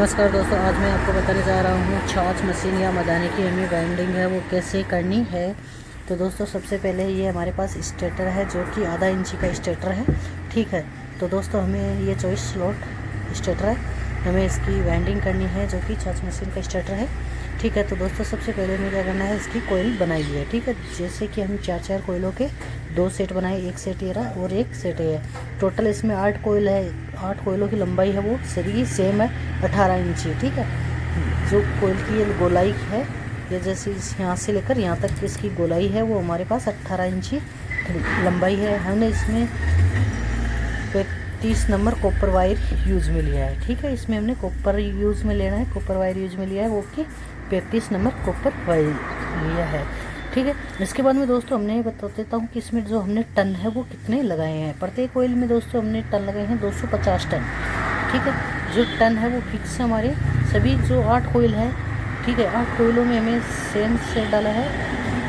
नमस्कार दोस्तों, आज मैं आपको बताने जा रहा हूँ छाछ मशीन या मदानी की हमें वाइंडिंग है वो कैसे करनी है। तो दोस्तों सबसे पहले ये हमारे पास स्टेटर है जो कि आधा इंची का स्टेटर है। ठीक है, तो दोस्तों हमें ये 24 स्लॉट स्टेटर है, हमें इसकी वाइंडिंग करनी है जो कि छाछ मशीन का स्टेटर है। ठीक है, तो दोस्तों सबसे पहले हमें क्या करना है, इसकी कोयल बनाई है। ठीक है, जैसे कि हम चार कोयलों के 2 सेट बनाए, एक सेट ये रहा और एक सेट ये है। टोटल इसमें 8 कोयल है, 8 कोयलों की लंबाई है वो सभी सेम है 18 इंची। ठीक है, जो कोयल की ये गोलाई है, ये जैसे यहाँ से लेकर यहाँ तक इसकी गोलाई है वो हमारे पास 18 इंची लंबाई है। हमने इसमें 35 नंबर कॉपर वायर यूज़ में लिया है। ठीक है, इसमें हमने कॉपर यूज़ में लेना है, कॉपर वायर यूज़ में लिया है वो कि 35 नंबर कॉपर वायर लिया है। ठीक है, इसके बाद में दोस्तों हमने ये बता देता हूँ कि इसमें जो हमने टन है वो कितने लगाए हैं। प्रत्येक कोयल में दोस्तों हमने टन लगाए हैं 250 टन। ठीक है, जो टन है वो फिक्स है हमारे सभी जो 8 कोयल है। ठीक है, 8 कोयलों में हमें सेम सेट डाला है,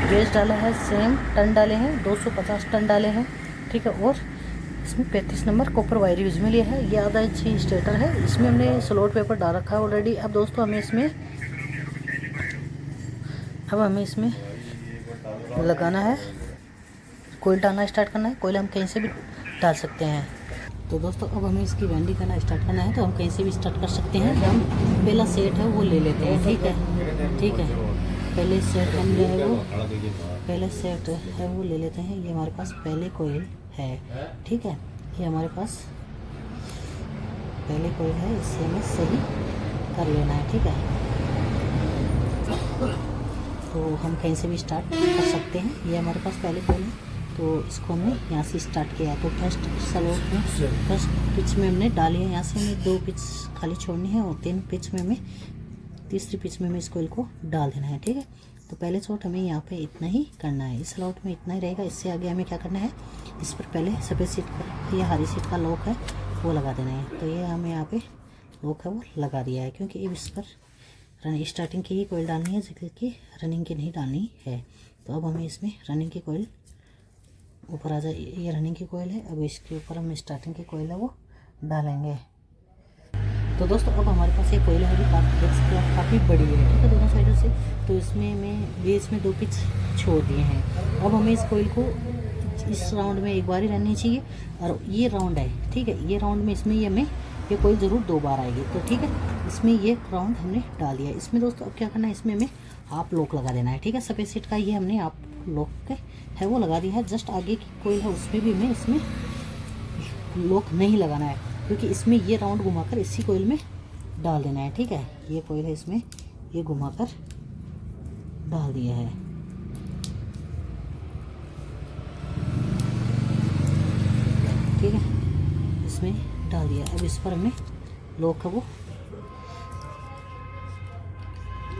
बेस डाला है, सेम टन डाले हैं, 250 टन डाले हैं। ठीक है, और इसमें 35 नंबर कॉपर वायर यूज में लिया है। ये आधा इंची स्टेटर है, इसमें हमने स्लॉट पेपर डाल रखा है ऑलरेडी। अब दोस्तों हमें इसमें लगाना है, कोयल डालना स्टार्ट करना है। कोयल हम कहीं से भी डाल सकते हैं। तो दोस्तों अब हमें इसकी वाइंडिंग करना स्टार्ट करना है, तो हम कहीं से भी स्टार्ट कर सकते हैं। हम पहला सेट है वो ले लेते हैं। ठीक है, ठीक है, पहले सेट हम जो है वो पहले सेट है वो ले लेते हैं। ये हमारे पास पहले कोयल है। ठीक है, ये हमारे पास पहले कोयल है, इससे हमें सही कर लेना है। ठीक है, तो हम कहीं से भी स्टार्ट कर सकते हैं। ये हमारे पास पहले कोयल है, तो इसको हमने यहाँ से स्टार्ट किया। तो फर्स्ट स्लॉट में फर्स्ट पिच में हमने डाली है, यहाँ से हमें 2 पिच खाली छोड़नी है और 3 पिच में हमें तीसरी पिच में हमें इस कोयल को डाल देना है। ठीक है, तो पहले शॉट हमें यहाँ पे इतना ही करना है, इस स्लॉट में इतना ही रहेगा। इससे आगे हमें क्या करना है, इस पर पहले सफ़ेद सीट का या हरी सीट का लॉक है वो लगा देना है। तो ये हमें यहाँ पे लॉक है वो लगा दिया है, क्योंकि इस पर रनिंग स्टार्टिंग की ही कोयल डालनी है, जबकि रनिंग की नहीं डालनी है। तो अब हमें इसमें रनिंग की कोयल ऊपर आ जाए, ये रनिंग की कोयल है। अब इसके ऊपर हम स्टार्टिंग की कोयल है वो डालेंगे। तो दोस्तों अब हमारे पास ये कोयल है काफ़ी बड़ी है। ठीक है, दोनों साइडों से, तो इसमें मैं बीच में 2 पिच छोड़ दिए हैं। अब हमें इस कोयल को इस राउंड में एक बार ही रहनी चाहिए, और ये राउंड है। ठीक है, ये राउंड में इसमें ये कोयल ज़रूर 2 बार आएगी। तो ठीक है, इसमें ये राउंड हमने डाल दिया है। इसमें दोस्तों अब क्या करना है, इसमें हमें हाफ लॉक लगा देना है। ठीक है, सफ़ेद सीट का ये हमने हाफ लॉक के है वो लगा दिया है। जस्ट आगे की कोयल है उसमें भी हमें इसमें लॉक नहीं लगाना है, क्योंकि इसमें ये राउंड घुमाकर इसी कोयल में डाल देना है। ठीक है, ये कोयल है इसमें ये घुमाकर डाल दिया है। ठीक है, इसमें डाल दिया। अब इस पर हमें लॉक है वो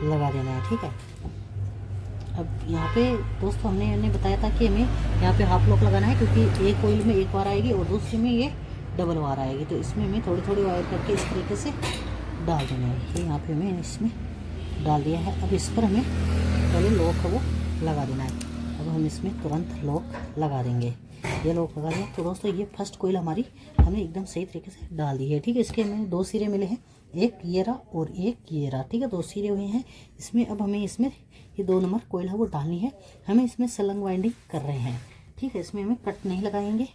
लगा देना है। ठीक है, अब यहाँ पे दोस्तों हमने बताया था कि हमें यहाँ पे हाफ लॉक लगाना है, क्योंकि एक कोयल में एक बार आएगी और दूसरी में ये डबल बार आएगी। तो इसमें हमें थोड़ी थोड़ी वायर करके इस तरीके से डाल देना है। ये यहाँ पे हमें इसमें डाल दिया है। अब इस पर हमें पहले लॉक है वो लगा देना है। अब हम इसमें तुरंत लॉक लगा देंगे। ये लॉक लगा दिया। तो दोस्तों ये फर्स्ट कोयल हमारी हमने एकदम सही तरीके से डाल दी है। ठीक है, इसके हमें 2 सिरे मिले हैं, एक ये रहा और एक ये रहा। ठीक है, 2 सिरे हुए हैं इसमें। अब हमें इसमें ये 2 नंबर कोयल है वो डालनी है। हमें इसमें सलंग वाइंडिंग कर रहे हैं। ठीक है, इसमें हमें कट नहीं लगाएंगे,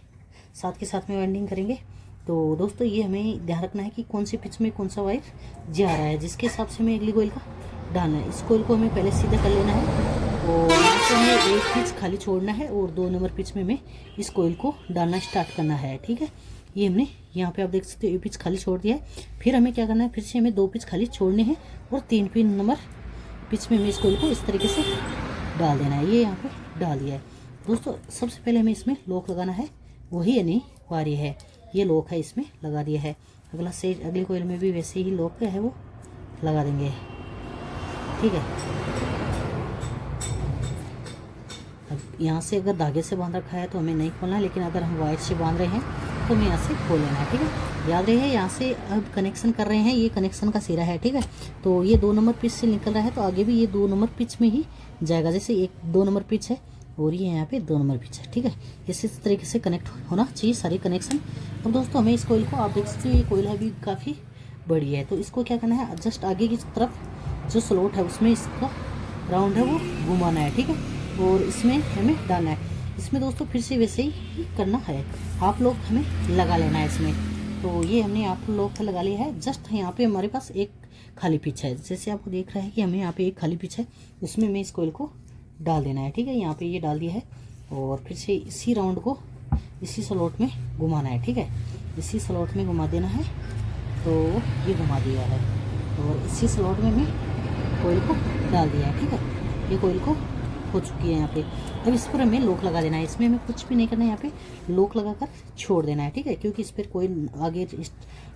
साथ के साथ में वाइंडिंग करेंगे। तो दोस्तों ये हमें ध्यान रखना है कि कौन सी पिच में कौन सा वायर जा रहा है, जिसके हिसाब से हमें अगली कोयल का डालना है। इस कोयल को हमें पहले सीधा कर लेना है, और यहाँ से हमें 1 पिच खाली छोड़ना है और 2 नंबर पिच में हमें इस कोयल को डालना स्टार्ट करना है। ठीक है, ये हमने यहाँ पे आप देख सकते हो 1 पिच खाली छोड़ दिया है। फिर हमें क्या करना है, फिर से हमें 2 पिच खाली छोड़ने हैं और 3 नंबर पिच में हमें इस कोयल को इस तरीके से डाल देना है। ये यहाँ पे डाल दिया है। दोस्तों सबसे पहले हमें इसमें लॉक लगाना है, वही अनिवार्य है। ये लॉक है इसमें लगा दिया है। अगला सेट अगली कोयल में भी वैसे ही लॉक है वो लगा देंगे। ठीक है, अब यहाँ से अगर धागे से बांध रखा है तो हमें नहीं खोलना है, लेकिन अगर हम वायर से बांध रहे हैं तो हमें यहाँ से खोल लेना है। ठीक है, याद रहे यहाँ से अब कनेक्शन कर रहे हैं, ये कनेक्शन का सिरा है। ठीक है, तो ये 2 नंबर पिच से निकल रहा है, तो आगे भी ये 2 नंबर पिच में ही जाएगा। जैसे 2 नंबर पिच है और ये यहाँ पे 2 नंबर पिच है। ठीक है, इसी तरीके से कनेक्ट होना चाहिए सारी कनेक्शन। अब दोस्तों हमें इस कोयल को आप देख सकते हो, ये कोयल है अभी काफ़ी बड़ी है। तो इसको क्या करना है, जस्ट आगे की तरफ जो स्लॉट है उसमें इसका राउंड है वो घुमाना है, ठीक है। और इसमें हमें डालना है। इसमें दोस्तों फिर से वैसे ही करना है, हाफ लॉक हमें लगा लेना है इसमें। तो ये हमने हाफ लॉक लगा लिया है। जस्ट यहाँ पे हमारे पास एक खाली पिच है, जैसे आपको देख रहा है कि हमें यहाँ पे एक खाली पिच है, उसमें मैं इस कोयल को डाल देना है, ठीक है। यहाँ पे ये डाल दिया है और फिर से इसी राउंड को इसी स्लॉट में घुमाना है, ठीक है। इसी स्लॉट में घुमा देना है। तो ये घुमा दिया है और इसी स्लॉट में मैं कोयल को डाल दिया है, ठीक है। ये कोयल को हो चुकी है यहाँ पे। अब इस पर हमें लॉक लगा देना है। इसमें हमें कुछ भी नहीं करना है, यहाँ पे लॉक लगाकर छोड़ देना है, ठीक है। क्योंकि इस पर कोई आगे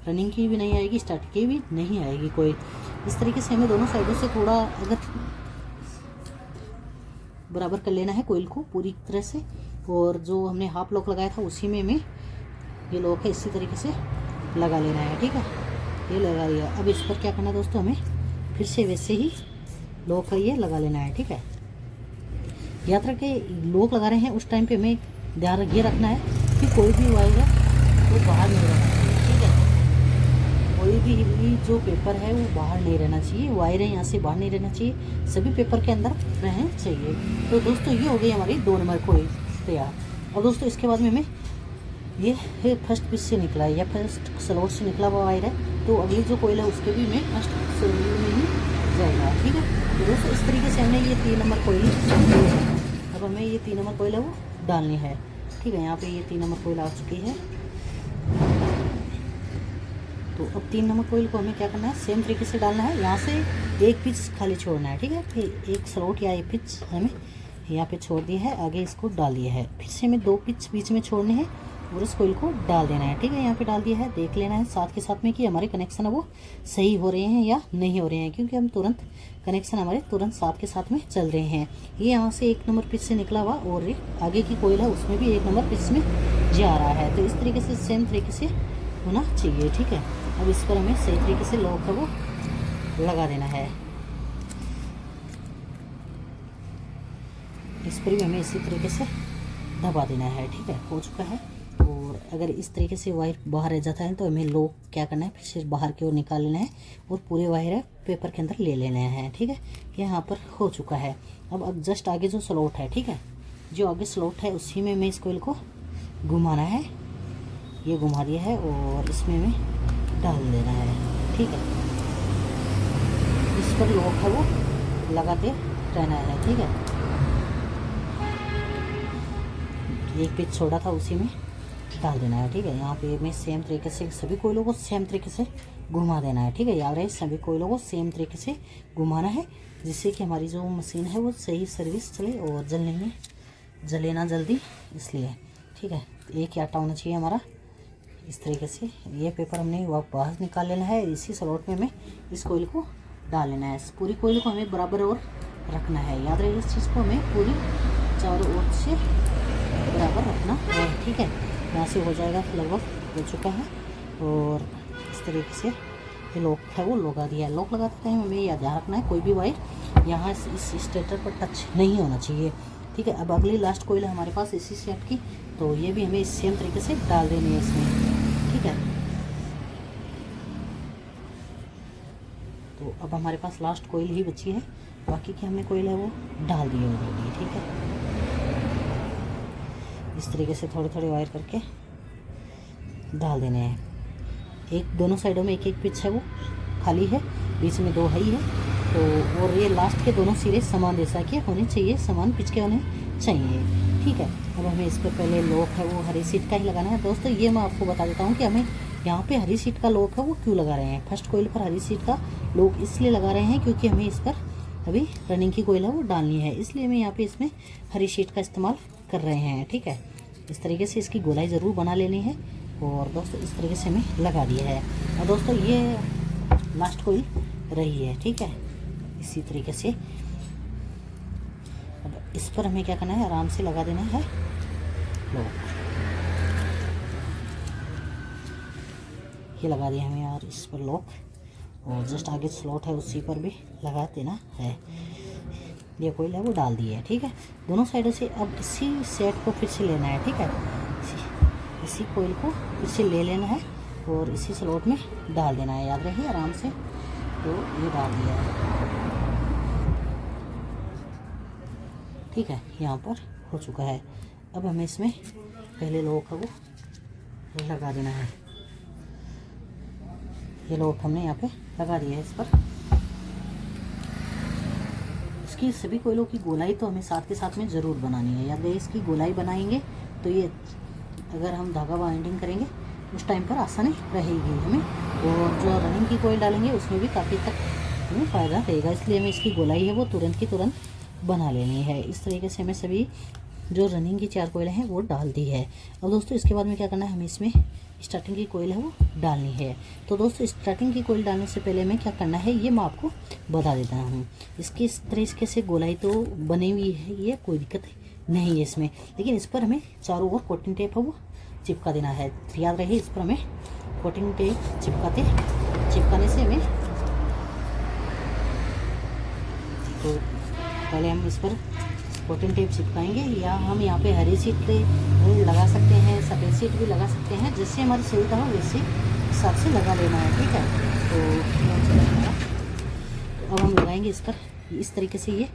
रनिंग की भी नहीं आएगी, स्टार्ट की भी नहीं आएगी कोई। इस तरीके से हमें दोनों साइडों से थोड़ा अगर बराबर कर लेना है कोयल को पूरी तरह से। और जो हमने हाफ लॉक लगाया था उसी में हमें ये लॉक है इसी तरीके से लगा लेना है, ठीक है। ये लगा लिया। अब इस पर क्या करना है दोस्तों, हमें फिर से वैसे ही लॉक ये लगा लेना है, ठीक है। याद रखें लॉक लगा रहे हैं उस टाइम पे हमें ध्यान ये रखना है कि कोई भी वायर है वो बाहर नहीं रहना चाहिए, ठीक है। कोई भी जो पेपर है वो बाहर नहीं रहना चाहिए, वायर है यहाँ से बाहर नहीं रहना चाहिए, सभी पेपर के अंदर रहना चाहिए। तो दोस्तों ये हो गई हमारी 2 नंबर कोयल तैयार। और दोस्तों इसके बाद में हमें ये फर्स्ट पीस से निकला है या फर्स्ट स्लॉट से निकला हुआ वायर है, तो अगली जो कोयल है उसके भी मैं फर्स्ट स्लॉट में ही जाएगा, ठीक है। तो दोस्तों इस तरीके से हमने ये 3 नंबर कोयल, अब हमें ये 3 नंबर कोयल है वो डालनी है, ठीक है। यहाँ पे ये 3 नंबर कोयल आ चुकी है। तो अब 3 नंबर कोयल को हमें क्या करना है, सेम तरीके से डालना है। यहाँ से एक पिच खाली छोड़ना है, ठीक है। फिर एक स्लॉट या एक पिच हमें यहाँ पे छोड़ दिया है, आगे इसको डाल दिया है। फिर से हमें 2 पिच बीच में छोड़ने हैं और इस कोयल को डाल देना है, ठीक है। यहाँ पे डाल दिया है। देख लेना है साथ के साथ में कि हमारे कनेक्शन है वो सही हो रहे हैं या नहीं हो रहे हैं, क्योंकि हम तुरंत कनेक्शन हमारे तुरंत साथ के साथ में चल रहे हैं। ये यहाँ से 1 नंबर पिच से निकला हुआ और आगे की कोयल है उसमें भी 1 नंबर पिच में जा रहा है। तो इस तरीके से सेम तरीके से होना चाहिए, ठीक है। अब इस पर हमें सही तरीके से लॉक है वो लगा देना है। इस पर भी हमें इसी तरीके से दबा देना है, ठीक है। हो चुका है। और अगर इस तरीके से वायर बाहर रह जाता है तो हमें लॉक क्या करना है, फिर से बाहर की ओर निकाल लेना है और पूरे वायर है पेपर के अंदर ले लेना है, ठीक है। यहाँ पर हो चुका है। अब जस्ट आगे जो स्लॉट है, ठीक है, जो आगे स्लॉट है उसी में मैं इस कोयल को घुमाना है। ये घुमा दिया है और इसमें मैं डाल देना है, ठीक है। इस पर लॉक है वो लगाते रहना है, ठीक है। एक पिच छोड़ा था उसी में डाल देना है, ठीक है। यहाँ पे मैं सेम तरीके से सभी कोयलों को सेम तरीके से घुमा देना है, ठीक है। याद रहे सभी कोयलों को सेम तरीके से घुमाना है, जिससे कि हमारी जो मशीन है वो सही सर्विस चले और जले ना जल्दी, इसलिए, ठीक है। एक आटा होना चाहिए हमारा इस तरीके से। ये पेपर हमने बाहर निकाल लेना है। इसी स्लॉट में हमें इस कोयल को डाल लेना है। पूरी कोयल को हमें बराबर और रखना है। याद रहे इस चीज़ को हमें पूरी चारों ओर से बराबर रखना है, ठीक है। यहाँ से हो जाएगा, लगभग हो चुका है। और इस तरीके से ये लॉक है वो लगा दिया है। लॉक लगाते टाइम हमें याद रखना है कोई भी वायर यहाँ इस स्टेटर पर टच नहीं होना चाहिए, ठीक है। अब अगली लास्ट कोयल है हमारे पास इसी सेट की, तो ये भी हमें इस सेम तरीके से डाल देनी है इसमें, ठीक है। तो अब हमारे पास लास्ट कोयल ही बची है, बाकी की हमने कोयल है वो डाल दी ऑलरेडी, ठीक है। इस तरीके से थोड़े थोड़े वायर करके डाल देने हैं। एक दोनों साइडों में एक एक पिच है वो खाली है, बीच में 2 है ही है। तो और ये लास्ट के दोनों सिरे समान जैसा कि होने चाहिए, समान पिच के होने चाहिए, ठीक है। अब हमें इस पर पहले लॉक है वो हरी सीट का ही लगाना है। दोस्तों ये मैं आपको बता देता हूँ कि हमें यहाँ पे हरी सीट का लॉक है वो क्यों लगा रहे हैं। फर्स्ट कोयल पर हरी सीट का लॉक इसलिए लगा रहे हैं क्योंकि हमें इस पर अभी रनिंग की कोयल है वो डालनी है, इसलिए हमें यहाँ पे इसमें हरी सीट का इस्तेमाल कर रहे हैं, ठीक है। इस तरीके से इसकी गोलाई ज़रूर बना लेनी है। और दोस्तों इस तरीके से हमें लगा दिया है। और दोस्तों ये लास्ट कोयल रही है, ठीक है। इसी तरीके से अब इस पर हमें क्या करना है, आराम से लगा देना है लॉक। ये लगा दिया हमें यार इस पर लॉक, और जस्ट आगे स्लॉट है उसी पर भी लगा देना है। ये कोयल है वो डाल दी है, ठीक है। दोनों साइडों से अब इसी सेट को फिर से लेना है, ठीक है। इसी कोयल को फिर से ले लेना है और इसी स्लॉट में डाल देना है, याद रहे आराम से। तो ये डाल दिया है, ठीक है, यहाँ पर हो चुका है। अब हमें इसमें पहले लॉक को लगा देना है। ये लॉक हमने यहाँ पे लगा दिया है इस पर। इसकी सभी कोयलों की गोलाई तो हमें साथ के साथ में ज़रूर बनानी है, याद रहे। इसकी गोलाई बनाएंगे तो ये अगर हम धागा बाइंडिंग करेंगे उस टाइम पर आसानी रहेगी हमें, और जो रनिंग की कोयल डालेंगे उसमें भी काफ़ी तक हमें फ़ायदा रहेगा। इसलिए हमें इसकी गोलाई है वो तुरंत की तुरंत बना लेनी है। इस तरीके से हमें सभी जो रनिंग की 4 कोयलें हैं वो डाल दी है। अब दोस्तों इसके बाद में क्या करना है, हमें इसमें स्टार्टिंग की कोयल है वो डालनी है। तो दोस्तों स्टार्टिंग की कोयल डालने से पहले हमें क्या करना है ये मैं आपको बता देता हूँ। इसकी इस तरीके से गोलाई तो बनी हुई है, ये कोई दिक्कत नहीं है इसमें, लेकिन इस पर हमें चारों ओर कोटिंग टेप है वो चिपका देना है। याद रहे इस पर हमें कोटिंग टेप चिपकाने से हमें, तो पहले हम इस पर कोटिंग टेप चिपकाएंगे, या हम यहाँ पे हरी सीट पे लगा सकते हैं, सफ़ेद सीट भी लगा सकते हैं, जिससे हमारी सुविधा हो वैसे हिसाब से लगा लेना है, ठीक है। तो अब हम लगाएंगे इस पर इस तरीके से। ये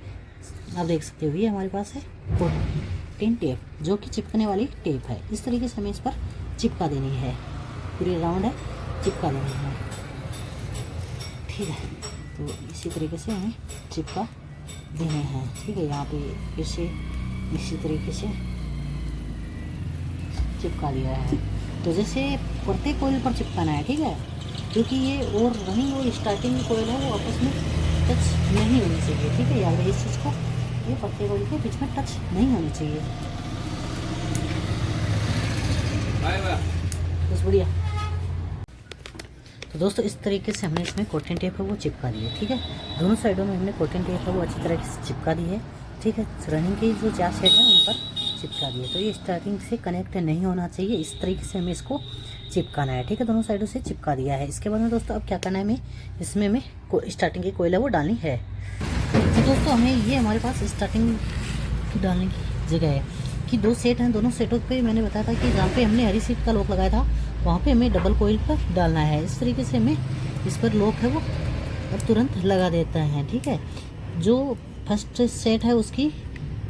आप देख सकते हो ये हमारे पास है कोटिंग टेप, जो कि चिपकने वाली टेप है। इस तरीके से हमें इस पर चिपका देनी है, पूरी राउंड है चिपका देनी है, ठीक है। तो इसी तरीके से हमें चिपका देने हैं, ठीक है। यहाँ पे फिर से इसी तरीके से चिपका दिया है। तो जैसे प्रत्येक कोयल पर चिपकाना है, ठीक है, क्योंकि ये और रनिंग और स्टार्टिंग कोयल है वो आपस में टच नहीं होनी चाहिए, ठीक है। याद रहे इस चीज़ को, ये प्रत्येक कोयल के बीच में टच नहीं होनी चाहिए। बस बढ़िया। तो दोस्तों इस तरीके से हमने इसमें कोटिंग टेप है वो चिपका दी है, ठीक है। दोनों साइडों में हमने कोटिंग टेप है वो अच्छी तरह से चिपका दी है, ठीक है। रनिंग की जो 4 सेट है उन पर चिपका दी है। तो ये स्टार्टिंग से कनेक्ट नहीं होना चाहिए, इस तरीके से हमें इसको चिपकाना है, ठीक है। दोनों साइडों से चिपका दिया है। इसके बाद में दोस्तों अब क्या करना है, हमें इसमें हमें स्टार्टिंग की कोयल है वो डालनी है। तो दोस्तों हमें ये हमारे पास स्टार्टिंग डालने की जगह है कि 2 सेट हैं। दोनों सेटों पे मैंने बताया था कि जहाँ पे हमने हरी सीट का लॉक लगाया था वहाँ पे हमें डबल कोयल पर डालना है। इस तरीके से हमें इस पर लॉक है वो अब तुरंत लगा देता है, ठीक है। जो फर्स्ट सेट है उसकी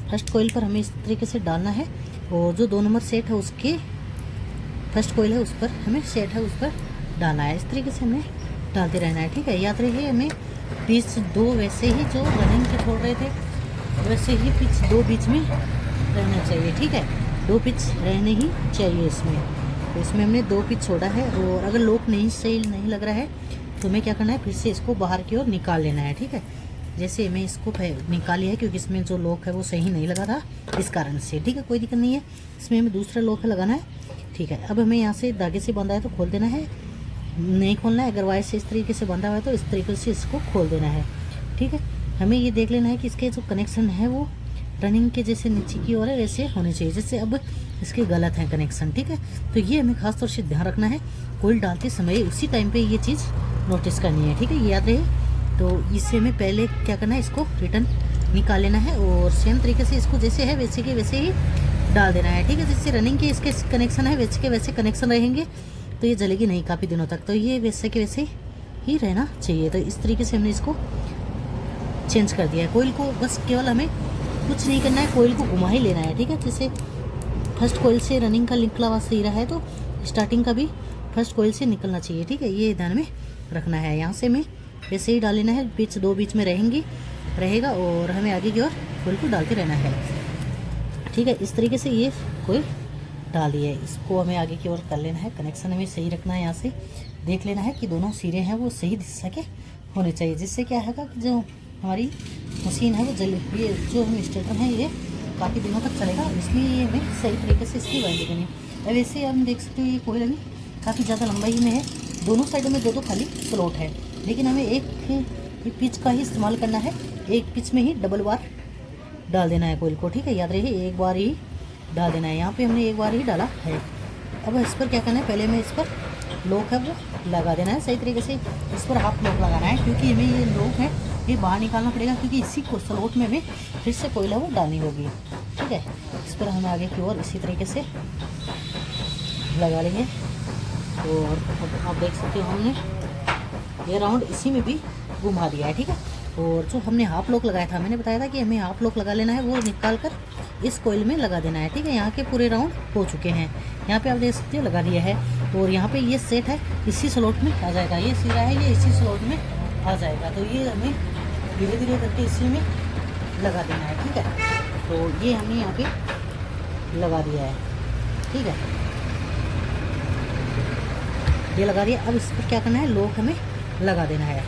फर्स्ट कोयल पर हमें इस तरीके से डालना है, और जो 2 नंबर सेट है उसके फर्स्ट कोयल है उस पर हमें सेट है उस पर डालना है। इस तरीके से हमें डालते रहना है, ठीक है। याद रहिए हमें पिच 2 वैसे ही जो रनिंग के छोड़ रहे थे वैसे ही पिच 2 बीच में रहना चाहिए, ठीक है। 2 पिच रहने ही चाहिए इसमें। तो इसमें हमने 2 पिच छोड़ा है, और अगर लॉक नहीं सही नहीं लग रहा है तो हमें क्या करना है, फिर से इसको बाहर की ओर निकाल लेना है, ठीक है। जैसे मैं इसको निकाल लिया है क्योंकि इसमें जो लॉक है वो सही नहीं लगा था इस कारण से, ठीक है। कोई दिक्कत नहीं है, इसमें हमें दूसरा लॉक लगाना है, ठीक है। अब हमें यहाँ से धागे से बंधा है तो खोल देना है, नहीं खोलना है। अगर वायर से इस तरीके से बंधा हुआ है तो इस तरीके से इसको खोल देना है, ठीक है। हमें ये देख लेना है कि इसके जो कनेक्शन है वो रनिंग के जैसे नीचे की ओर है वैसे होने चाहिए, जैसे अब इसके गलत है कनेक्शन, ठीक है। तो ये हमें खास तौर से ध्यान रखना है, कोयल डालते समय उसी टाइम पे ये चीज़ नोटिस करनी है, ठीक है, ये याद रहे। तो इससे हमें पहले क्या करना है, इसको रिटर्न निकाल लेना है, और सेम तरीके से इसको जैसे है वैसे के वैसे ही डाल देना है, ठीक है। जैसे रनिंग के इसके कनेक्शन है वैसे के वैसे कनेक्शन रहेंगे तो ये जलेगी नहीं काफ़ी दिनों तक, तो ये वैसे के वैसे ही रहना चाहिए। तो इस तरीके से हमने इसको चेंज कर दिया है। कोयल को बस केवल हमें कुछ नहीं करना है, कोयल को घुमा ही लेना है, ठीक है। जैसे फर्स्ट कोयल से रनिंग का निकला हुआ सही रहा है तो स्टार्टिंग का भी फर्स्ट कोयल से निकलना चाहिए, ठीक है। ये ध्यान में रखना है। यहाँ से हमें वैसे ही डाल लेना है, पिच 2 बीच में रहेगा, और हमें आगे की ओर कोयल को डालते रहना है, ठीक है। इस तरीके से ये कोयल डाल दी है, इसको हमें आगे की ओर कर लेना है। कनेक्शन हमें सही रखना है, यहाँ से देख लेना है कि दोनों सिरे हैं वो सही दिशा के होने चाहिए, जिससे क्या है कि जो हमारी मशीन है वो ये जो हम स्टेटर है ये काफ़ी दिनों तक चलेगा, इसलिए ये हमें सही तरीके से इसकी वाइंडिंग करनी है। अब वैसे हम देख सकते हो ये कोयल अभी काफ़ी ज़्यादा लंबाई में है, दोनों साइडों में 2 खाली स्लॉट है, लेकिन हमें एक पिच का ही इस्तेमाल करना है, एक पिच में ही डबल बार डाल देना है कोयल को, ठीक है। याद रहिए एक बार ही डाल देना है, यहाँ पे हमने एक बार ही डाला है। अब इस पर क्या करना है, पहले हमें इस पर लॉक है वो लगा देना है, सही तरीके से इस पर हाफ लॉक लगाना है, क्योंकि हमें ये लॉक है ये बाहर निकालना पड़ेगा, क्योंकि इसी को स्लॉट में हमें फिर से कोयल है वो डालनी होगी, ठीक है। इस पर हम आगे की ओर इसी तरीके से लगा लेंगे, और अब आप देख सकते हो हमने ये राउंड इसी में भी घुमा दिया है, ठीक है। और जो हमने हाफ लॉक लगाया था, मैंने बताया था कि हमें हाफ लॉक लगा लेना है, वो निकाल कर इस कोयल में लगा देना है, ठीक है। यहाँ के पूरे राउंड हो चुके हैं, यहाँ पे आप देख सकते हो लगा दिया है। और यहाँ पे ये सेट है, इसी स्लॉट में आ जाएगा, ये सिरा है ये इसी स्लॉट में आ जाएगा। तो ये हमें धीरे धीरे करके इसी में लगा देना है, ठीक है। तो ये हमने यहाँ पे लगा दिया है, ठीक है, ये लगा दिया। अब इस पर क्या करना है, लॉक हमें लगा देना है,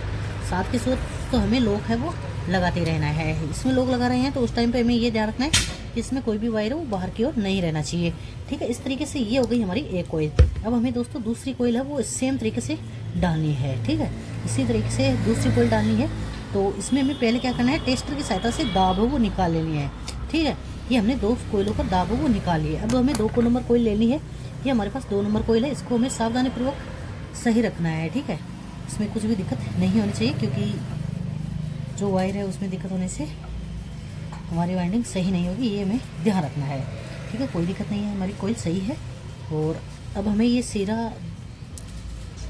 साथ के साथ तो हमें लॉक है वो लगाते रहना है। इसमें लॉक लगा रहे हैं तो उस टाइम पे हमें ये ध्यान रखना है कि इसमें कोई भी वायर हो बाहर की ओर नहीं रहना चाहिए, ठीक है। इस तरीके से ये हो गई हमारी एक कोयल। अब हमें दोस्तों दूसरी कोयल है वो सेम तरीके से डालनी है, ठीक है। इसी तरीके से दूसरी कोयल डालनी है। तो इसमें हमें पहले क्या करना है, टेस्टर की सहायता से दाब वो निकाल लेनी है, ठीक है। ये हमने 2 कोयलों पर दाब वो निकाल लिए। अब हमें 2 नंबर कोयल लेनी है, ये हमारे पास 2 नंबर कोयल है, इसको हमें सावधानीपूर्वक सही रखना है, ठीक है। इसमें कुछ भी दिक्कत नहीं होनी चाहिए, क्योंकि जो वायर है उसमें दिक्कत होने से हमारी वाइंडिंग सही नहीं होगी, ये हमें ध्यान रखना है, ठीक है। कोई दिक्कत नहीं है, हमारी कोयल सही है। और अब हमें ये सिरा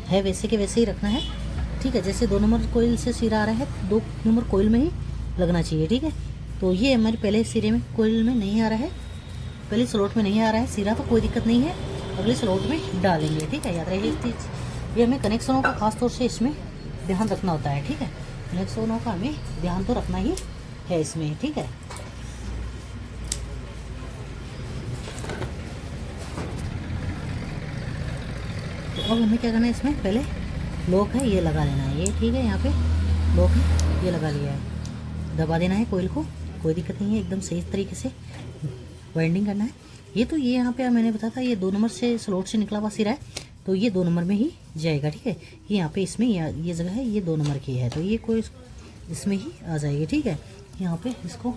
है वैसे के वैसे ही रखना है, ठीक है। जैसे 2 नंबर कोयल से सिरा आ रहा है 2 नंबर कोयल में ही लगना चाहिए, ठीक है। तो ये हमारे पहले सिरे में कोयल में नहीं आ रहा है, पहले स्लॉट में नहीं आ रहा है सिरा, तो कोई दिक्कत नहीं है, अगले स्लॉट में डालेंगे, ठीक है। याद रहिए इस चीज़, ये हमें कनेक्शनों का खास तौर से इसमें ध्यान रखना होता है, ठीक है। कनेक्शनों का हमें ध्यान तो रखना ही है इसमें, ठीक है। तो अब हमें क्या करना है, इसमें पहले लॉक है ये लगा लेना है, ये ठीक है। यहाँ पे लॉक है ये लगा लिया है, दबा देना है कोयल को, कोई दिक्कत नहीं है, एकदम सही तरीके से वाइंडिंग करना है। ये तो ये यहाँ पे मैंने बताया था ये 2 नंबर से स्लॉट से निकला हुआ सिरा है, तो ये 2 नंबर में ही जाएगा, ठीक है। ये यहाँ पे इसमें ये जगह है ये 2 नंबर की है, तो ये कोई इसमें ही आ जाएगी, ठीक है। यहाँ पे इसको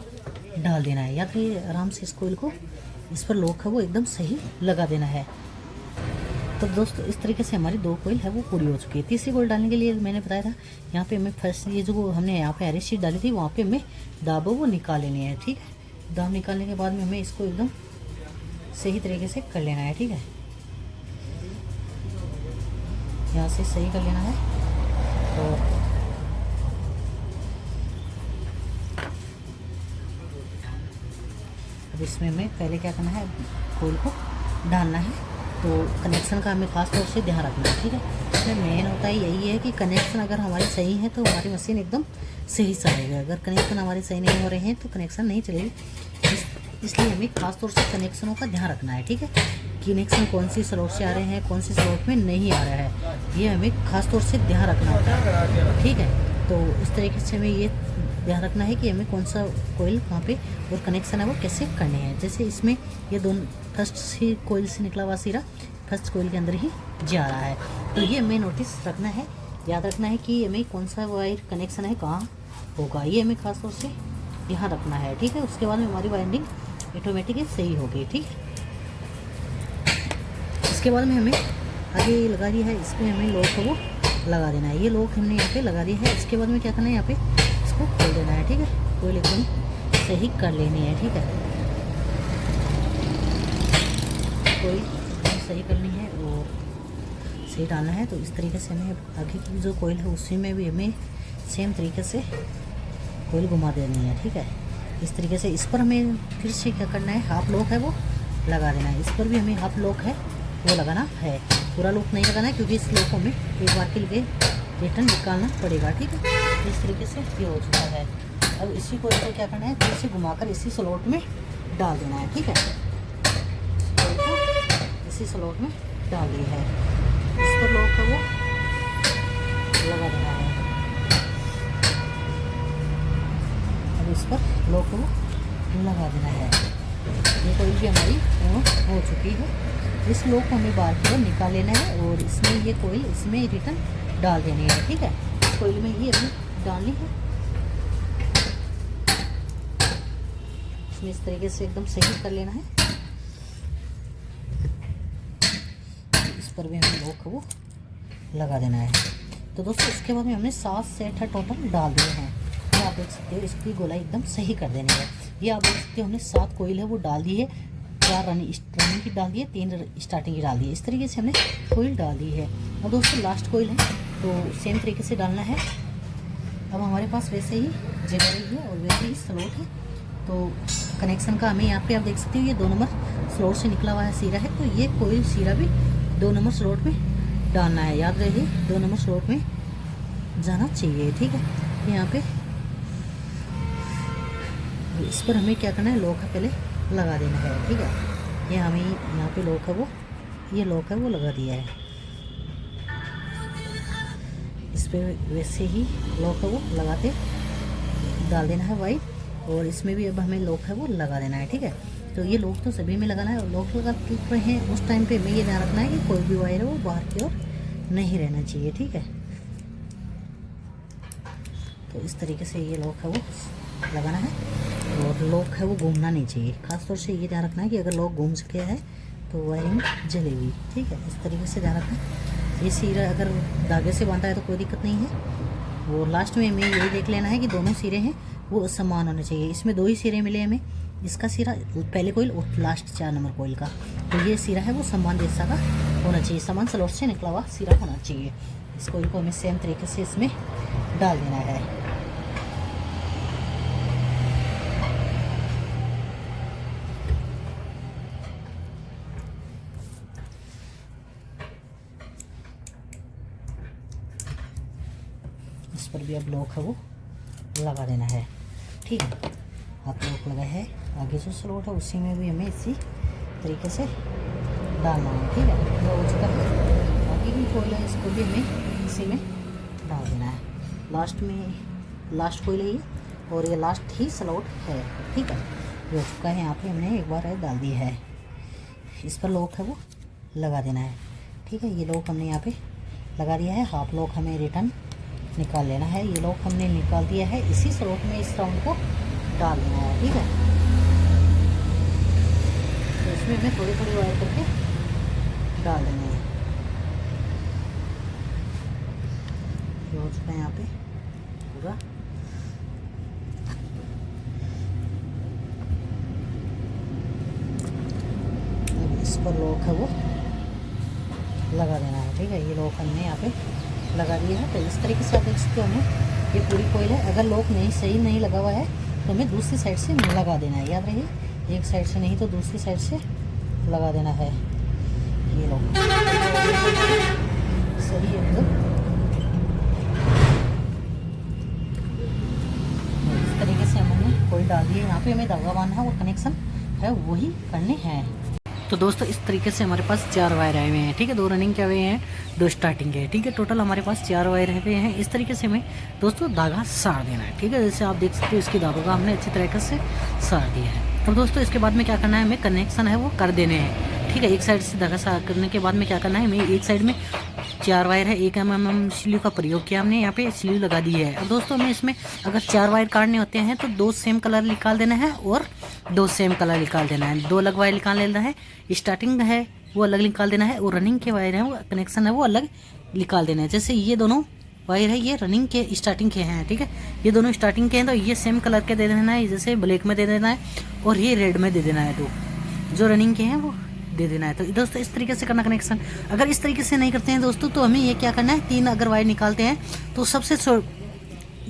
डाल देना है, याद रखिए आराम से इस कोयल को इस पर लॉक है वो एकदम सही लगा देना है। तो दोस्तों इस तरीके से हमारी 2 कोयल है वो पूरी हो चुकी है। तीसरी कोयल डालने के लिए मैंने बताया था यहाँ पे हमें फर्स्ट ये जो हमने यहाँ पे हरी शीट डाली थी वहाँ पे हमें दाब वो निकाल लेनी है, ठीक है। दाब निकालने के बाद में हमें इसको एकदम सही तरीके से कर लेना है, ठीक है। यहाँ से सही कर लेना है। और अब इसमें हमें पहले क्या करना है, कोयल को डालना है, तो कनेक्शन का हमें खास तौर से ध्यान रखना है, ठीक है। इसमें मेन होता है यही है कि कनेक्शन अगर हमारे सही है तो हमारी मशीन एकदम सही चलेगी, अगर कनेक्शन हमारे सही नहीं हो रहे हैं तो कनेक्शन नहीं चलेगी। इसलिए हमें खास तौर से कनेक्शनों का ध्यान रखना है, ठीक है। कनेक्शन कौन सी स्लॉट से आ रहे हैं, कौन सी स्लॉट में नहीं आ रहा है, ये हमें खास तौर से ध्यान रखना होता है, ठीक है। तो इस तरीके से हमें ये ध्यान रखना है कि हमें कौन सा कोयल कहाँ पे और कनेक्शन है वो कैसे करने हैं। जैसे इसमें ये दोनों फर्स्ट से कोयल से निकला हुआ सिरा फर्स्ट कोयल के अंदर ही जा रहा है, तो ये हमें नोटिस रखना है, याद रखना है कि हमें कौन सा वायर कनेक्शन है कहाँ होगा, ये हमें खास तौर से ध्यान रखना है, ठीक है। उसके बाद में हमारी वाइंडिंग ऑटोमेटिकली सही होगी, ठीक है। इसके बाद में हमें आगे लगा दिया है, इसमें हमें लॉक को वो लगा देना है, ये लॉक हमने यहाँ पे लगा दिया है। इसके बाद में क्या करना है, यहाँ पे इसको खोल देना है, ठीक है। कोयल एकदम सही कर लेनी है, ठीक है। कोयल सही करनी है और सही डालना है, तो इस तरीके से हमें आगे की जो कोयल है उसी में भी हमें सेम तरीके से कोयल घुमा देनी है, ठीक है। इस तरीके से इस पर हमें फिर से क्या करना है, हाफ लॉक है वो लगा देना है, इस पर भी हमें हाफ लॉक है वो लगाना है, पूरा लॉक नहीं लगाना है, क्योंकि इस लॉक को हमें एक बार के लिए रिटर्न निकालना पड़ेगा, ठीक है। इस तरीके से ये हो चुका है। अब इसी को क्या करना है, फिर से घुमाकर इसी स्लॉट में डाल देना है, ठीक है। इसी स्लॉट में डाल दिया है, इस पर लॉक है वो लगा देना है। अब इस पर लॉक को लगा देना है। ये कोयल भी हमारी हो चुकी है। इस लॉक को हमें बाहर की ओर निकाल लेना है और इसमें ये कोयल इसमें रिटर्न डाल देनी है, ठीक है। इस कोयल में ही अभी डालनी है, इसमें इस तरीके से एकदम सही कर लेना है। इस पर भी हमें लॉक वो लगा देना है। तो दोस्तों इसके बाद में हमने 7 सेट है टोटल डाल दिए हैं, आप देख सकते हो। इसकी गोलाई एकदम सही कर देनी है। ये आप देख सकते हो हमने 7 कोयल है वो डाल दी है, 4 रनिंग की डाल दी है, 3 स्टार्टिंग की डाल दी है। इस तरीके से हमने कोयल डाल दी है। और दोस्तों लास्ट कोयल है तो सेम तरीके से डालना है। अब हमारे पास वैसे ही जगह रही है और वैसे ही स्लॉट है। तो कनेक्शन का हमें यहाँ पे आप देख सकते हो ये 2 नंबर स्लॉट से निकला हुआ है सीरा है, तो ये कोयल सीरा भी 2 नंबर स्लॉट में डालना है। याद रहे 2 नंबर स्लॉट में जाना चाहिए, ठीक है। यहाँ पे इस पर हमें क्या करना है, लॉक है पहले लगा देना है, ठीक है। ये हमें यहाँ पे लॉक है वो, ये लॉक है वो लगा दिया है। इस पर वैसे ही लॉक है वो लगाते डाल देना है वाइट, और इसमें भी अब हमें लॉक है वो लगा देना है, ठीक है। तो ये लॉक तो सभी में लगाना है, और लॉक लगा रहे हैं उस टाइम पे हमें ये ध्यान रखना है कि कोई भी वायर है वो बाहर की ओर नहीं रहना चाहिए, ठीक है। तो इस तरीके से ये लॉक है वो लगाना है, और लॉक है वो घूमना नहीं चाहिए। खासतौर से ये ध्यान रखना है कि अगर लॉक घूम सके है तो वायरिंग जलेगी, ठीक है। इस तरीके से ध्यान रखना है। ये सिरा अगर धागे से बांधा है तो कोई दिक्कत नहीं है। और लास्ट में हमें यही देख लेना है कि दोनों सिरे हैं वो समान होने चाहिए। इसमें 2 ही सिरे मिले हमें, इसका सिरा पहले कोयल और लास्ट 4 नंबर कोयल का। तो ये सिरा है वो समान जैसा का होना चाहिए, समान स्लॉट से निकला हुआ सिरा होना चाहिए। इस कोयल को हमें सेम तरीके से इसमें डाल देना है। इस पर भी अब लॉक है वो लगा देना है, ठीक है। आप लॉक लगा है, आगे जो स्लॉट है उसी में भी हमें इसी तरीके से डालना है, ठीक है। वो हो चुका है, बाकी भी कोयल है इसको भी हमें इसी में डाल देना है। लास्ट कोयल है ये, और ये लास्ट ही स्लॉट है, ठीक है। ये हो चुका है, यहाँ पे हमने एक बार डाल दी है। इस पर लॉक है वो लगा देना है, ठीक है। ये लॉक हमने यहाँ पे लगा दिया है। हाफ लॉक हमें रिटर्न निकाल लेना है। ये लॉक हमने निकाल दिया है, इसी स्लॉट में इस राउंड को डाल देना है, ठीक है। तो इसमें हमें थोड़ी थोड़ी वायर करके डाल देना है। ये हो चुका है यहाँ पे पूरा। अब इस पर लॉक है वो लगा देना है, ठीक है। ये लॉक हमने यहाँ पे लगा दिया है। तो इस तरीके से आप देख सकते हो हमें ये पूरी कोयल है। अगर लॉक सही नहीं लगा हुआ है तो हमें दूसरी साइड से लगा देना है। याद रहिए, एक साइड से नहीं तो दूसरी साइड से लगा देना है। ये लॉक सही है, मतलब इस तरीके से हमने कोयल डाल दी है। यहाँ पे हमें धागा बांधना है और कनेक्शन है वही करने हैं। तो दोस्तों इस तरीके से हमारे पास 4 वायर आए हुए हैं, ठीक है। 2 रनिंग के हुए हैं, 2 स्टार्टिंग के, ठीक है। टोटल हमारे पास 4 वायर हुए हैं। इस तरीके से हमें दोस्तों धागा साड़ देना है, ठीक है। जैसे आप देख सकते हो इसकी धागों का हमने अच्छी तरीके से साड़ दिया है। तो दोस्तों इसके बाद में क्या करना है, हमें कनेक्शन है वो कर देने हैं, ठीक है। एक साइड से धागा साड़ करने के बाद में क्या करना है, हमें एक साइड में 4 वायर है, 1 mm स्लीव का प्रयोग किया हमने, यहाँ पे स्लीव लगा दी है। अब दोस्तों हमें इसमें अगर 4 वायर काटने होते हैं तो 2 सेम कलर निकाल देना है और 2 सेम कलर निकाल देना है। 2 अलग वायर निकाल लेना है, स्टार्टिंग है वो अलग निकाल देना है, और रनिंग के वायर हैं वो कनेक्शन है वो अलग निकाल देना है। जैसे ये दोनों वायर है ये रनिंग के स्टार्टिंग के हैं, ठीक है। ये दोनों स्टार्टिंग के हैं तो ये सेम कलर के दे देना है, जैसे ब्लैक में दे देना है और ये रेड में दे देना है। तो जो रनिंग के हैं वो दे देना है। तो दोस्तों इस तरीके से करना कनेक्शन। अगर इस तरीके से नहीं करते हैं दोस्तों तो हमें ये क्या करना है, 3 अगर वायर निकालते हैं तो सबसे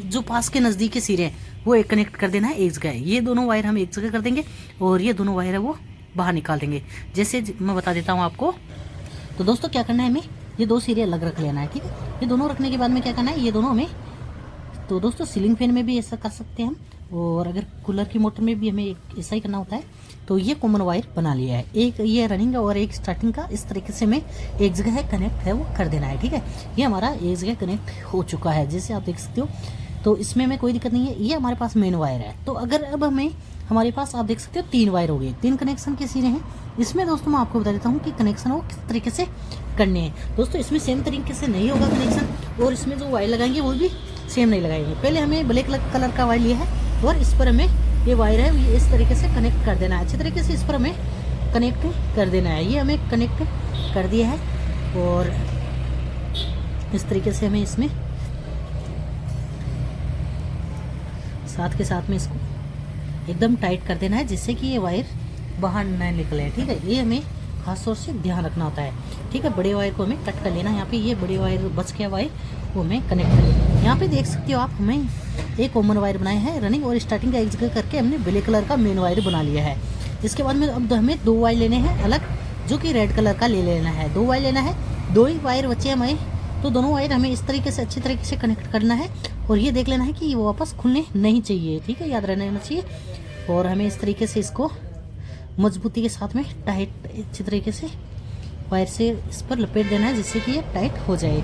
जो पास के नज़दीक के सिरे हैं वो एक कनेक्ट कर देना है एक जगह। ये दोनों वायर हम एक जगह कर देंगे और ये दोनों वायर है वो बाहर निकाल देंगे। जैसे मैं बता देता हूँ आपको। तो दोस्तों क्या करना है, हमें ये 2 सिरे अलग रख लेना है, ठीक है। ये दोनों रखने के बाद में क्या करना है, ये दोनों हमें, तो दोस्तों सीलिंग फैन में भी ऐसा कर सकते हैं हम, और अगर कूलर की मोटर में भी हमें ऐसा ही करना होता है। तो ये कॉमन वायर बना लिया है, एक ये रनिंग और एक स्टार्टिंग का। इस तरीके से हमें एक जगह है कनेक्ट है वो कर देना है, ठीक है। ये हमारा एक जगह कनेक्ट हो चुका है, जैसे आप देख सकते हो। तो इसमें हमें कोई दिक्कत नहीं है। ये हमारे पास मेन वायर है। तो अगर अब हमारे पास आप देख सकते हो 3 वायर हो गए, 3 कनेक्शन के सिरे हैं। इसमें दोस्तों मैं आपको बता देता हूँ कि कनेक्शन वो किस तरीके से करने हैं। दोस्तों इसमें सेम तरीके से नहीं होगा कनेक्शन, और इसमें जो वायर लगाएंगे वो भी सेम नहीं लगाएंगे। पहले हमें ब्लैक कलर का वायर लिया है और इस पर हमें ये वायर है ये इस तरीके से कनेक्ट कर देना है। अच्छी तरीके से इस पर हमें कनेक्ट कर देना है। ये हमें कनेक्ट कर दिया है, और इस तरीके से हमें इसमें साथ के साथ में इसको एकदम टाइट कर देना है, जिससे कि ये वायर बाहर न निकले, ठीक है। ये हमें खास तौर से ध्यान रखना होता है, ठीक है। बड़े वायर को हमें कट कर लेना है। यहाँ पे ये बड़े वायर बच गया वायर, वो हमें कनेक्ट कर लेना। यहाँ पे देख सकते हो आप, हमें एक कॉमन वायर बनाए हैं रनिंग और स्टार्टिंग का एक जगह करके हमने ब्लैक कलर का मेन वायर बना लिया है। इसके बाद में अब हमें 2 वायर लेने हैं अलग, जो कि रेड कलर का ले लेना है। 2 वायर लेना है, 2 ही वायर बचे हमें, तो दोनों वायर हमें इस तरीके से अच्छी तरीके से कनेक्ट करना है। और ये देख लेना है कि वो वापस खुलने नहीं चाहिए, ठीक है, याद रहना चाहिए। और हमें इस तरीके से इसको मजबूती के साथ में टाइट अच्छी तरीके से वायर से इस पर लपेट देना है, जिससे कि ये टाइट हो जाए,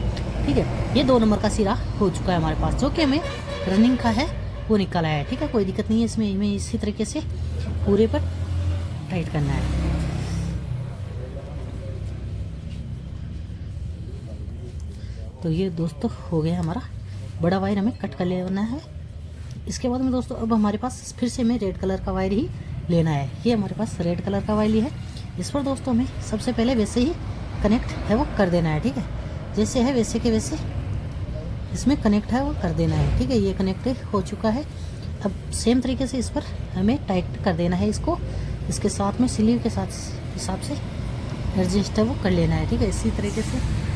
ठीक है। ये 2 नंबर का सिरा हो चुका है हमारे पास, जो कि हमें रनिंग का है वो निकाला है, ठीक है। कोई दिक्कत नहीं है इसमें, हमें इसी तरीके से पूरे पर टाइट करना है। तो ये दोस्तों हो गया हमारा बड़ा वायर, हमें कट कर लेना है। इसके बाद में दोस्तों अब हमारे पास फिर से हमें रेड कलर का वायर ही लेना है। ये हमारे पास रेड कलर का वायर है। इस पर दोस्तों हमें सबसे पहले वैसे ही कनेक्ट है वो कर देना है, ठीक है। जैसे है वैसे के वैसे इसमें कनेक्ट है वो कर देना है, ठीक है। ये कनेक्ट हो चुका है। अब सेम तरीके से इस पर हमें टाइट कर देना है इसको, इसके साथ में स्लीव के साथ हिसाब से एडजस्ट है वो कर लेना है, ठीक है। इसी तरीके से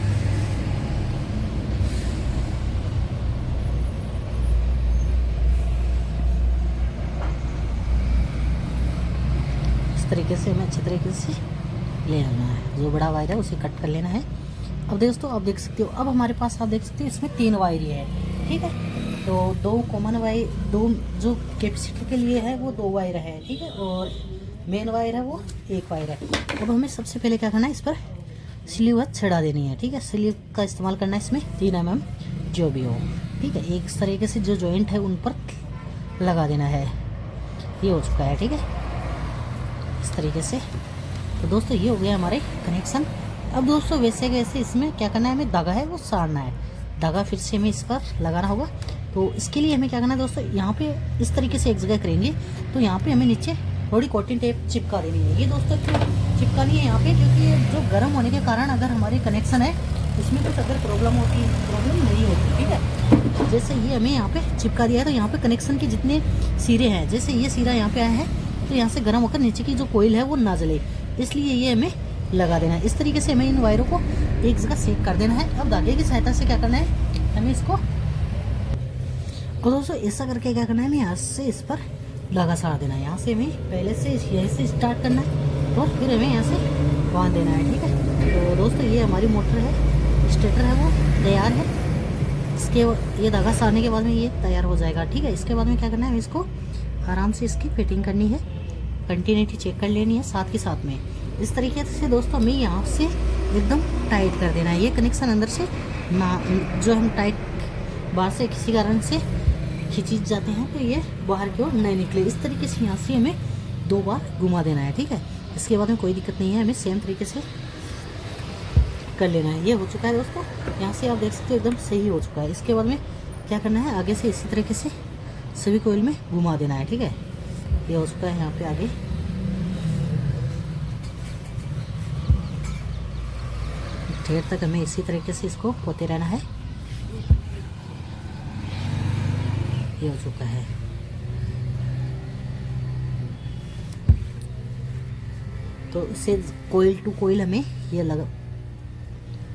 तरीके से हमें अच्छे तरीके से ले लेना है। जो बड़ा वायर है उसे कट कर लेना है। अब दोस्तों आप देख सकते हो, अब हमारे पास आप देख सकते हो इसमें 3 वायर ही है, ठीक है। तो 2 कॉमन वायर, 2 जो कैपेसिटर के लिए है वो 2 वायर है, ठीक है। और मेन वायर है वो 1 वायर है। अब हमें सबसे पहले क्या करना है, इस पर स्लीव चढ़ा देनी है, ठीक है। स्लीव का इस्तेमाल करना है इसमें 3 mm जो भी हो, ठीक है। एक तरीके से जो जॉइंट है उन पर लगा देना है। ये हो चुका है, ठीक है, इस तरीके से। तो दोस्तों ये हो गया हमारे कनेक्शन। अब दोस्तों वैसे वैसे इसमें क्या करना है, हमें धागा है वो साड़ना है। धागा फिर से हमें इस पर लगाना होगा। तो इसके लिए हमें क्या करना है दोस्तों, यहाँ पे इस तरीके से एक जगह करेंगे, तो यहाँ पे हमें नीचे थोड़ी कॉटन टेप चिपका देनी है। ये दोस्तों क्यों चिपकानी है यहाँ पे, क्योंकि जो गर्म होने के कारण अगर हमारे कनेक्शन है उसमें कुछ अगर प्रॉब्लम नहीं होती, ठीक है। जैसे ये हमें यहाँ पे चिपका दिया है, तो यहाँ पे कनेक्शन के जितने सिरे हैं, जैसे ये सिरा यहाँ पे आया है, तो यहाँ से गर्म होकर नीचे की जो कोयल है वो ना जले, इसलिए ये हमें लगा देना है। इस तरीके से हमें इन वायरों को एक जगह सेट कर देना है। अब धागे की सहायता से क्या करना है, हमें इसको, और दोस्तों ऐसा करके क्या करना है, हमें यहाँ से इस पर धागा साड़ देना है। यहाँ से हमें पहले से यहीं से स्टार्ट करना है और फिर हमें यहाँ से बांध देना है, ठीक है। तो दोस्तों ये हमारी मोटर है, स्टेटर है वो तैयार है। इसके ये धागा साड़ने के बाद में ये तैयार हो जाएगा, ठीक है। इसके बाद में क्या करना है, हमें इसको आराम से इसकी फिटिंग करनी है, कंटिन्यूटी चेक कर लेनी है साथ के साथ में। इस तरीके से दोस्तों हमें यहाँ से एकदम टाइट कर देना है। ये कनेक्शन अंदर से ना, जो हम टाइट बाहर से किसी कारण से खींच जाते हैं तो ये बाहर की ओर नहीं निकले। इस तरीके से यहाँ से हमें 2 बार घुमा देना है, ठीक है। इसके बाद में कोई दिक्कत नहीं है, हमें सेम तरीके से कर लेना है। ये हो चुका है दोस्तों, यहाँ से आप देख सकते हो एकदम सही हो चुका है। इसके बाद में क्या करना है, आगे से इसी तरीके से सभी कोयल में घुमा देना है, ठीक है। ये हो चुका है यहाँ पे आगे। ठेर तक हमें इसी तरीके से इसको पोते रहना है। ये हो चुका है। तो इसे कोयल टू कोयल हमें ये लगा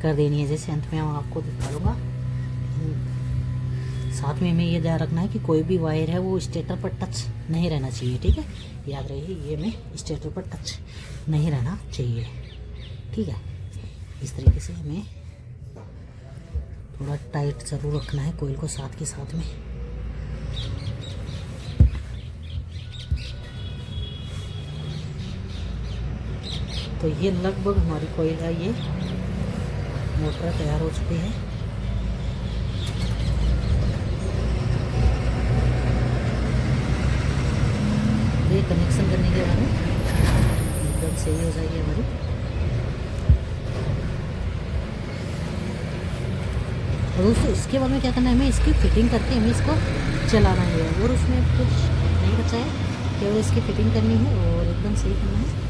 कर देनी है, जैसे अंत में मैं आपको दिखा दूंगा। साथ में हमें ये ध्यान रखना है कि कोई भी वायर है वो स्टेटर पर टच नहीं रहना चाहिए, ठीक है। याद रहिए ये हमें स्टेटर पर टच नहीं रहना चाहिए, ठीक है। इस तरीके से हमें थोड़ा टाइट ज़रूर रखना है कोयल को साथ के साथ में। तो ये लगभग हमारी कोयल है, ये मोटर तैयार हो चुकी है। ये कनेक्शन करने के बाद एकदम सही हो जाएगी हमारी। और दोस्तों इसके बाद में क्या करना है, हमें इसकी फिटिंग करके हमें इसको चलाना है और उसमें कुछ नहीं बचा है, केवल इसकी फिटिंग करनी है और एकदम सही करना है।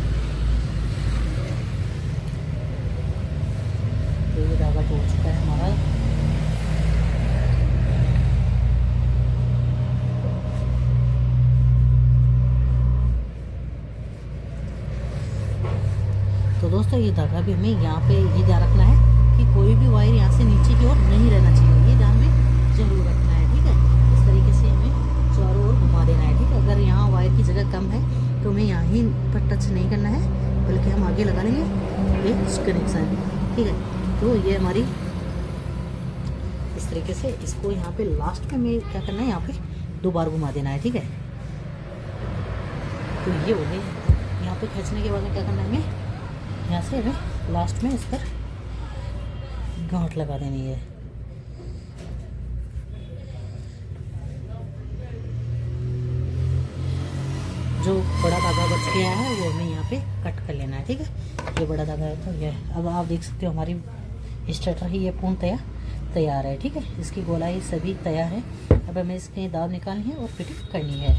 तो ये धागा हो चुका है हमारा। दोस्तों ये धागा भी हमें यहाँ पे ये ध्यान रखना है कि कोई भी वायर यहाँ से नीचे की ओर नहीं रहना चाहिए, ये ध्यान में जरूर रखना है, ठीक है। इस तरीके से हमें चारों ओर घुमा देना है, ठीक है। अगर यहाँ वायर की जगह कम है तो हमें यहाँ ही पर टच नहीं करना है, बल्कि हम आगे लगा लेंगे ये कनेक्शन, ठीक है। तो ये हमारी इस तरीके से इसको यहाँ पे लास्ट में हमें क्या करना है, यहाँ पे 2 बार घुमा देना है, ठीक है। तो ये हो गई। यहाँ पे खींचने के बाद में क्या करना है, हमें यहाँ से हमें लास्ट में इस पर गांठ लगा देनी है। जो बड़ा धागा बच गया है वो हमें यहाँ पे कट कर लेना है, ठीक है। ये बड़ा धागा है तो ये अब आप देख सकते हो हमारी स्टार्टर ही ये पूर्णतया तैयार है, ठीक है। इसकी गोलाई सभी तैयार है। अब हमें इसके दाब निकालनी है और फिटिंग करनी है।